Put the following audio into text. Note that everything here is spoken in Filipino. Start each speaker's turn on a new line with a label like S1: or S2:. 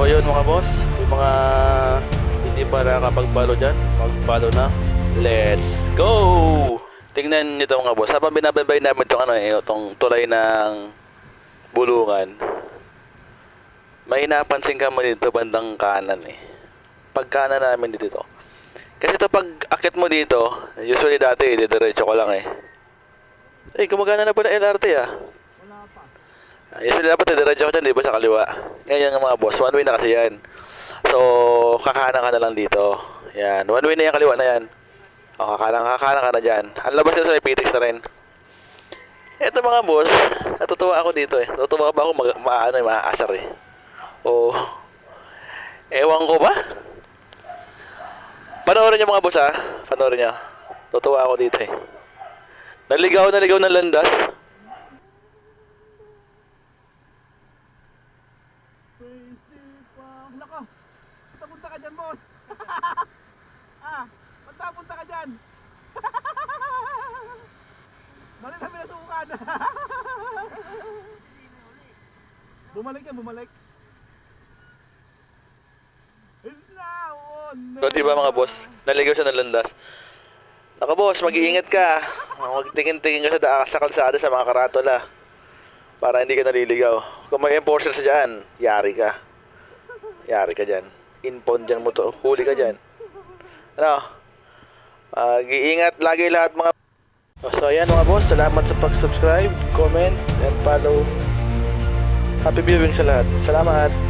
S1: yun mga boss, yung mga hindi pa nakakapag-follow dyan, mag-follow na. Let's go! Tingnan nito mga boss, habang binababay namin itong tulay ng bulungan, may napansin ka mo dito bandang kanan eh. Pagkanan namin dito. Kasi ito pag akit mo dito, usually dati didiretso ko lang eh. Gumagana na pala LRT ah. Usually dapat didiretso ko dyan, di ba sa kaliwa? Ngayon nga mga boss, one way na kasi yan. So, kakanan ka na lang dito. Yan, one way na yan, kaliwa na yan. O, kakanan ka na dyan. Ang labas na sa may PTX na rin. Ito mga boss, natutuwa ako dito eh. Natutuwa ba ako maaasar eh. O, ewan ko ba? Panoorin nyo mga boss ha. Panoorin nyo. Tutuwa ako dito eh. Naligaw ng landas.
S2: Nako, punta ka dyan, boss. Punta ka dyan. Mali na pinasukan. Bumalik.
S1: So, di ba mga boss? Naligaw siya ng landas. Naka boss, mag-iingat ka. Magtingin-tingin ka sa kalsada sa mga karatola. Para hindi ka naliligaw. Kung may enforcer sa dyan, yari ka. Yari ka dyan. Inpound dyan mo to. Huli ka dyan. Ano? Mag-iingat lagi lahat mga... So ayan mga boss, salamat sa pag-subscribe, comment, and follow. Happy viewing sa lahat. Salamat!